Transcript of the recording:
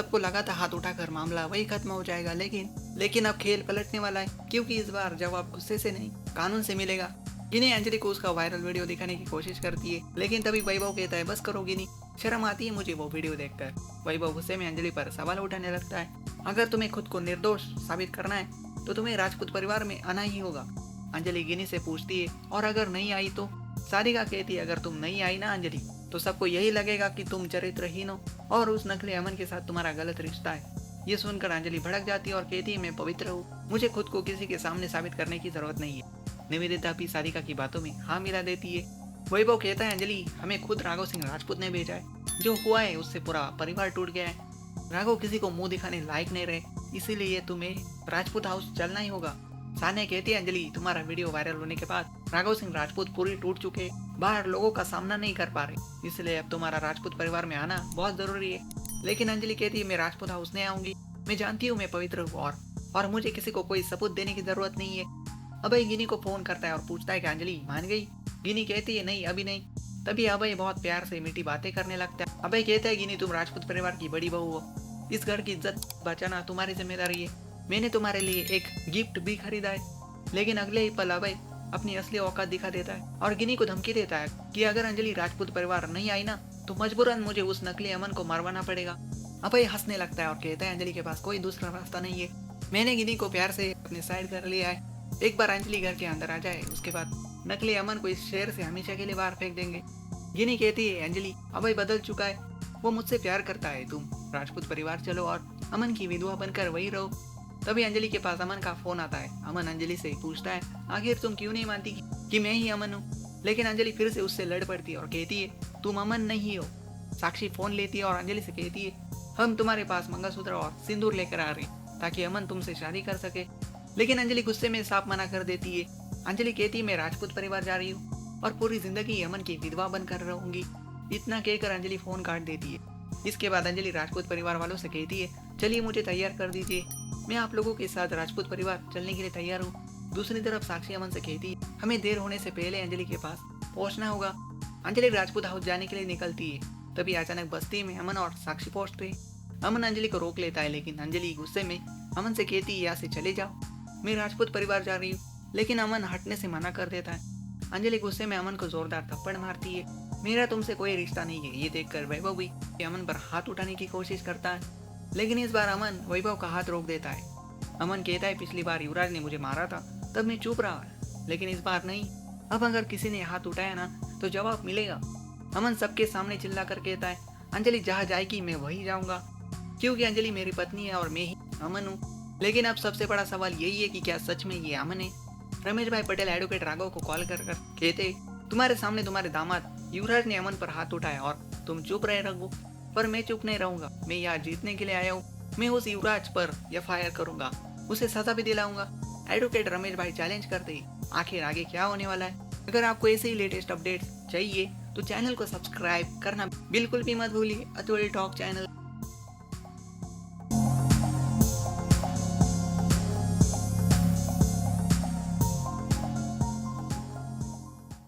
सबको लगा था हाथ उठाकर मामला वही खत्म हो जाएगा, लेकिन अब खेल पलटने वाला है, क्योंकि इस बार जवाब गुस्से से नहीं कानून से मिलेगा। गिनी अंजलि को उसका वायरल वीडियो दिखाने की कोशिश करती है, लेकिन तभी वैभव कहता है बस करो गिनी, शर्म आती है मुझे वो वीडियो देखकर। वैभव गुस्से में अंजलि पर सवाल उठाने लगता है, अगर तुम्हें खुद को निर्दोष साबित करना है तो तुम्हें राजपूत परिवार में आना ही होगा। अंजलि गिनी से पूछती है और अगर नहीं आई तो? सारिका कहती है अगर तुम नहीं आई ना अंजलि, तो सबको यही लगेगा कि तुम चरित्रहीन हो और उस नकली अमन के साथ तुम्हारा गलत रिश्ता है। ये सुनकर अंजलि भड़क जाती है और कहती है मैं पवित्र हूँ, मुझे खुद को किसी के सामने साबित करने की जरूरत नहीं है। निवेदिता भी सारिका की बातों में हाँ मिला देती है। वैभव कहता है अंजलि हमें खुद राघव सिंह राजपूत ने भेजा है, जो हुआ है उससे पूरा परिवार टूट गया है। राघव किसी को मुंह दिखाने लायक नहीं रहे, इसीलिए तुम्हें राजपूत हाउस चलना ही होगा। सान्या कहती है अंजलि तुम्हारा वीडियो वायरल होने के बाद राघव सिंह राजपूत पूरी टूट चुके, बाहर लोगों का सामना नहीं कर पा रहे, इसलिए अब तुम्हारा राजपूत परिवार में आना बहुत जरूरी है। लेकिन अंजलि कहती है मैं राजपूत हाउस नहीं आऊंगी, मैं जानती हूँ मैं पवित्र हूँ और मुझे किसी को कोई सबूत देने की जरूरत नहीं है। अभय गिनी को फोन करता है और पूछता है कि अंजलि मान गई? गिनी कहती है नहीं अभी नहीं। तभी अभय बहुत प्यार से मीठी बातें करने लगता है। अभय कहता है गिनी तुम राजपूत परिवार की बड़ी बहू हो, इस घर की इज्जत बचाना तुम्हारी जिम्मेदारी है, मैंने तुम्हारे लिए एक गिफ्ट भी खरीदा है। लेकिन अगले ही पल अभय अपनी असली औकात दिखा देता है और गिनी को धमकी देता है कि अगर अंजलि राजपूत परिवार नहीं आई ना तो मजबूरन मुझे उस नकली अमन को मरवाना पड़ेगा। अभय हंसने लगता है और कहता है अंजलि के पास कोई दूसरा रास्ता नहीं है, मैंने गिनी को प्यार से अपने साइड कर लिया है। एक बार अंजलि घर के अंदर आ जाए उसके बाद नकली अमन को इस शहर से हमेशा के लिए बाहर फेंक देंगे। गिनी कहती है अंजलि अभय बदल चुका है, वो मुझसे प्यार करता है, तुम राजपूत परिवार चलो और अमन की विधवा बनकर वही रहो। तभी अंजलि के पास अमन का फोन आता है। अमन अंजलि से पूछता है आखिर तुम क्यों नहीं मानती कि मैं ही अमन हूँ? लेकिन अंजलि फिर से उससे लड़ पड़ती है और कहती है तुम अमन नहीं हो। साक्षी फोन लेती है और अंजलि से कहती है हम तुम्हारे पास मंगलसूत्र और सिंदूर लेकर आ रहे हैं ताकि अमन तुमसे शादी कर सके। लेकिन अंजलि गुस्से में साफ मना कर देती है। अंजलि कहती है मैं राजपूत परिवार जा रही हूँ और पूरी जिंदगी अमन की विधवा बनकर रहूंगी। इतना कहकर अंजलि फोन काट देती है। इसके बाद अंजलि राजपूत परिवार वालों से कहती है चलिए मुझे तैयार कर दीजिए, मैं आप लोगों के साथ राजपूत परिवार चलने के लिए तैयार हूँ। दूसरी तरफ साक्षी अमन से कहती है हमें देर होने से पहले अंजलि के पास पहुँचना होगा। अंजलि राजपूत हाउस जाने के लिए निकलती है। तभी अचानक बस्ती में अमन और साक्षी पहुँचते हैं। अमन अंजलि को रोक लेता है, लेकिन अंजलि गुस्से में अमन से कहती है यहाँ से चले जाओ, मैं राजपूत परिवार जा रही हूँ। लेकिन अमन हटने से मना कर देता है। अंजलि गुस्से में अमन को जोरदार थप्पड़ मारती है। मेरा तुमसे कोई रिश्ता नहीं है। ये देखकर वैभव भी अमन पर हाथ उठाने की कोशिश करता है, लेकिन इस बार अमन वैभव का हाथ रोक देता है। अमन कहता है पिछली बार युवराज ने मुझे मारा था तब मैं चुप रहा, लेकिन इस बार नहीं, अब अगर किसी ने हाथ उठाया ना तो जवाब मिलेगा। अमन सबके सामने चिल्ला कर कहता है अंजलि जहाँ जाएगी मैं वही जाऊंगा, क्योंकि अंजलि मेरी पत्नी है और मैं ही अमन हूँ। लेकिन अब सबसे बड़ा सवाल यही है कि क्या सच में ये अमन है? रमेश भाई पटेल एडवोकेट राघव को कॉल कर कहते तुम्हारे सामने तुम्हारे दामाद युवराज ने अमन पर हाथ उठाया और तुम चुप रहे रघु, पर मैं चुप नहीं रहूंगा, मैं यहाँ जीतने के लिए आया हूँ। मैं उस युवराज पर एफआईआर करूंगा, उसे सजा भी दिलाऊंगा। एडवोकेट रमेश भाई चैलेंज करते ही आखिर आगे क्या होने वाला है? अगर आपको ऐसे ही लेटेस्ट अपडेट्स चाहिए तो चैनल को सब्सक्राइब करना बिल्कुल भी मत भूलिए। Atul talk channel